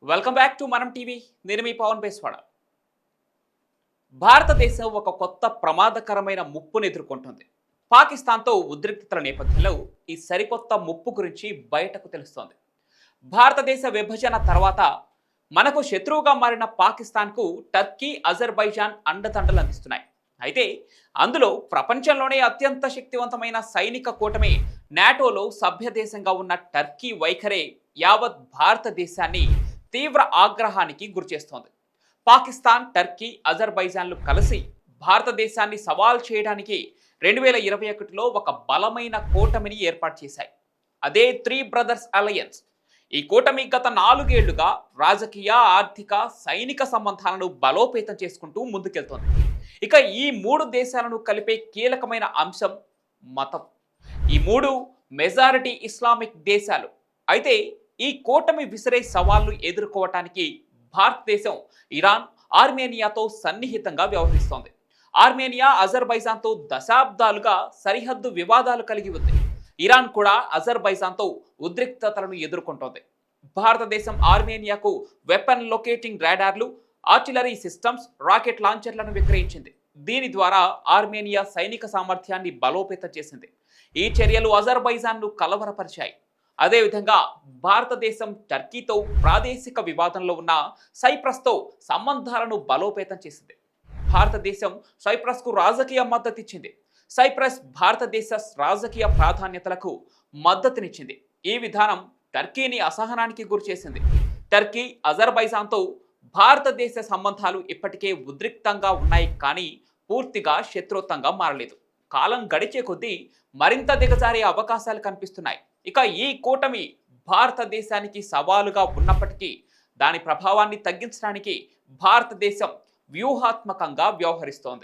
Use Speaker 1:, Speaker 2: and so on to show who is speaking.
Speaker 1: Welcome back to మనం TV. నేను మీ పవన్ పేస్వాడ. భారతదేశం ఒక కొత్త ప్రమాదకరమైన ముప్పును ఎదుర్కొంటుంది. పాకిస్తాన్తో ఉద్రిక్తతల నేపథ్యంలో ఈ సరికొత్త ముప్పు గురించి బయటకు తెలుస్తోంది. భారతదేశ విభజన తర్వాత మనకు శత్రువుగా మారిన పాకిస్తాన్కు టర్కీ, అజర్బైజాన్ అండదండలు అందిస్తున్నాయి. అయితే అందులో ప్రపంచంలోనే అత్యంత శక్తివంతమైన సైనిక కూటమి నాటోలో సభ్య దేశంగా ఉన్న టర్కీ వైఖరే యావత్ భారతదేశాన్ని తీవ్ర ఆగ్రహానికి గురిచేస్తోంది. పాకిస్తాన్, టర్కీ, అజర్బైజాన్లు కలిసి భారతదేశాన్ని సవాల్ చేయడానికి 2021లో ఒక బలమైన కూటమిని ఏర్పాటు చేశాయి. అదే త్రీ బ్రదర్స్ అలయన్స్. ఈ కూటమి గత 4 ఏళ్లుగా రాజకీయ, ఆర్థిక, సైనిక సంబంధాలను బలోపేతం చేసుకుంటూ ముందుకెళ్తోంది. ఇక ఈ 3 దేశాలను కలిపే కీలకమైన అంశం మతం. ఈ 3 మెజారిటీ ఇస్లామిక్ దేశాలు. అయితే ఈ కూటమి విసిరే సవాళ్లు ఎదుర్కోవటానికి భారతదేశం ఇరాన్, ఆర్మేనియాతో సన్నిహితంగా వ్యవహరిస్తోంది. ఆర్మేనియా అజర్బైజాన్తో దశాబ్దాలుగా సరిహద్దు వివాదాలు కలిగి ఉంది. ఇరాన్ కూడా అజర్బైజాన్తో ఉద్రిక్తతలను ఎదుర్కొంటోంది. భారతదేశం ఆర్మేనియాకు వెపన్ లొకేటింగ్ రాడార్లు, ఆర్టిలరీ సిస్టమ్స్, రాకెట్ లాంచర్లను విక్రయించింది. దీని ద్వారా ఆర్మేనియా సైనిక సామర్థ్యాన్ని బలోపేతం చేసింది. ఈ చర్యలు అజర్బైజాన్ను కలవరపరిచాయి. అదేవిధంగా భారతదేశం టర్కీతో ప్రాదేశిక వివాదంలో ఉన్న సైప్రస్తో సంబంధాలను బలోపేతం చేసింది. భారతదేశం సైప్రస్కు రాజకీయ మద్దతు ఇచ్చింది. సైప్రస్ భారతదేశ రాజకీయ ప్రాధాన్యతలకు మద్దతునిచ్చింది. ఈ విధానం టర్కీని అసహనానికి గురిచేసింది. టర్కీ, అజర్బైజాన్తో భారతదేశ సంబంధాలు ఇప్పటికే ఉద్రిక్తంగా ఉన్నాయి, కానీ పూర్తిగా శత్రుత్వంగా మారలేదు. కాలం గడిచే కొద్దీ మరింత దిగజారే అవకాశాలు కనిపిస్తున్నాయి. ఇక ఈ కూటమి భారతదేశానికి సవాలుగా ఉన్నప్పటికీ దాని ప్రభావాన్ని తగ్గించడానికి భారతదేశం వ్యూహాత్మకంగా వ్యవహరిస్తోంది.